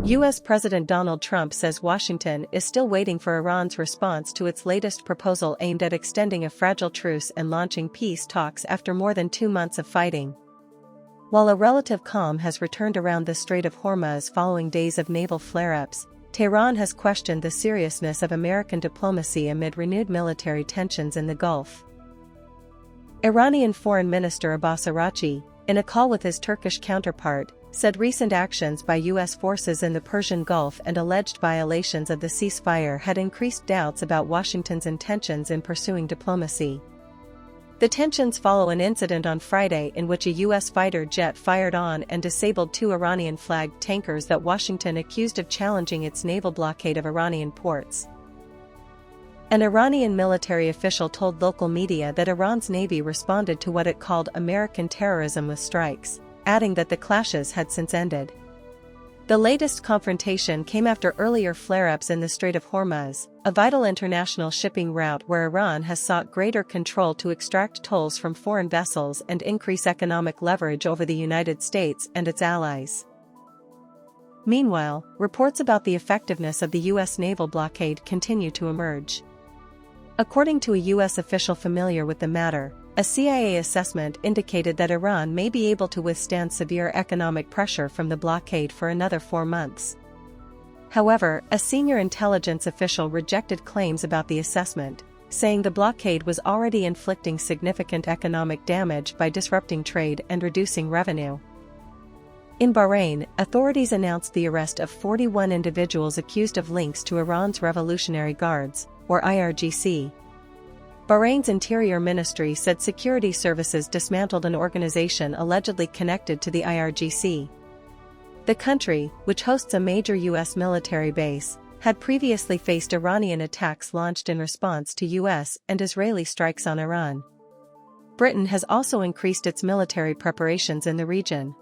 U.S. President Donald Trump says Washington is still waiting for Iran's response to its latest proposal aimed at extending a fragile truce and launching peace talks after more than 2 months of fighting. While a relative calm has returned around the Strait of Hormuz following days of naval flare-ups, Tehran has questioned the seriousness of American diplomacy amid renewed military tensions in the Gulf. Iranian Foreign Minister Abbas Araghchi, in a call with his Turkish counterpart, said recent actions by U.S. forces in the Persian Gulf and alleged violations of the ceasefire had increased doubts about Washington's intentions in pursuing diplomacy. The tensions follow an incident on Friday in which a U.S. fighter jet fired on and disabled 2 Iranian-flagged tankers that Washington accused of challenging its naval blockade of Iranian ports. An Iranian military official told local media that Iran's navy responded to what it called American terrorism with strikes, adding that the clashes had since ended. The latest confrontation came after earlier flare-ups in the Strait of Hormuz, a vital international shipping route where Iran has sought greater control to extract tolls from foreign vessels and increase economic leverage over the United States and its allies. Meanwhile, reports about the effectiveness of the U.S. naval blockade continue to emerge. According to a U.S. official familiar with the matter, a CIA assessment indicated that Iran may be able to withstand severe economic pressure from the blockade for another 4 months. However, a senior intelligence official rejected claims about the assessment, saying the blockade was already inflicting significant economic damage by disrupting trade and reducing revenue. In Bahrain, authorities announced the arrest of 41 individuals accused of links to Iran's Revolutionary Guards, or IRGC. Bahrain's Interior Ministry said security services dismantled an organization allegedly connected to the IRGC. The country, which hosts a major U.S. military base, had previously faced Iranian attacks launched in response to U.S. and Israeli strikes on Iran. Britain has also increased its military preparations in the region.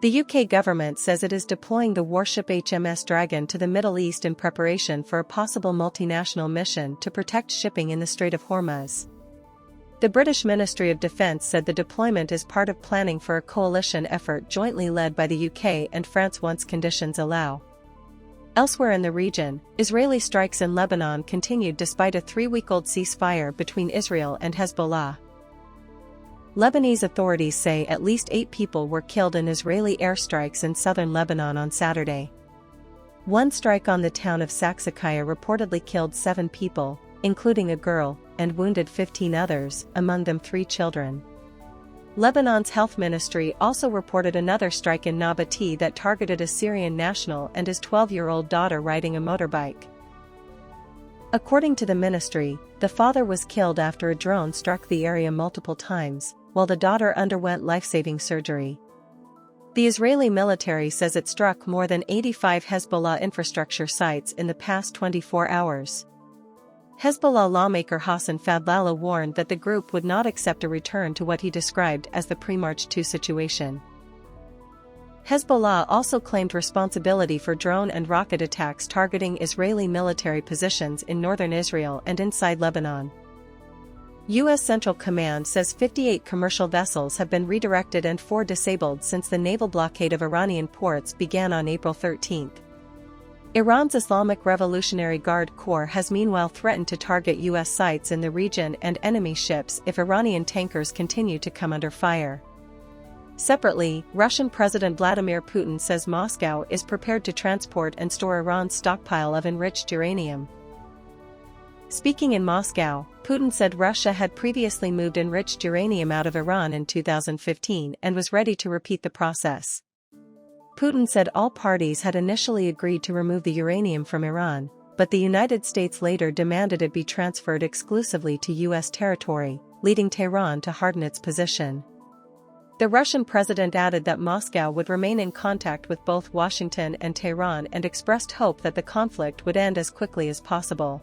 The UK government says it is deploying the warship HMS Dragon to the Middle East in preparation for a possible multinational mission to protect shipping in the Strait of Hormuz. The British Ministry of Defence said the deployment is part of planning for a coalition effort jointly led by the UK and France once conditions allow. Elsewhere in the region, Israeli strikes in Lebanon continued despite a 3-week-old ceasefire between Israel and Hezbollah. Lebanese authorities say at least 8 people were killed in Israeli airstrikes in southern Lebanon on Saturday. One strike on the town of Saksakaya reportedly killed 7 people, including a girl, and wounded 15 others, among them 3 children. Lebanon's health ministry also reported another strike in Nabatee that targeted a Syrian national and his 12-year-old daughter riding a motorbike. According to the ministry, the father was killed after a drone struck the area multiple times, while the daughter underwent life-saving surgery. The Israeli military says it struck more than 85 Hezbollah infrastructure sites in the past 24 hours. Hezbollah lawmaker Hassan Fadlallah warned that the group would not accept a return to what he described as the pre-March 2 situation. Hezbollah also claimed responsibility for drone and rocket attacks targeting Israeli military positions in northern Israel and inside Lebanon. U.S. Central Command says 58 commercial vessels have been redirected and 4 disabled since the naval blockade of Iranian ports began on April 13. Iran's Islamic Revolutionary Guard Corps has meanwhile threatened to target U.S. sites in the region and enemy ships if Iranian tankers continue to come under fire. Separately, Russian President Vladimir Putin says Moscow is prepared to transport and store Iran's stockpile of enriched uranium. Speaking in Moscow, Putin said Russia had previously moved enriched uranium out of Iran in 2015 and was ready to repeat the process. Putin said all parties had initially agreed to remove the uranium from Iran, but the United States later demanded it be transferred exclusively to U.S. territory, leading Tehran to harden its position. The Russian president added that Moscow would remain in contact with both Washington and Tehran and expressed hope that the conflict would end as quickly as possible.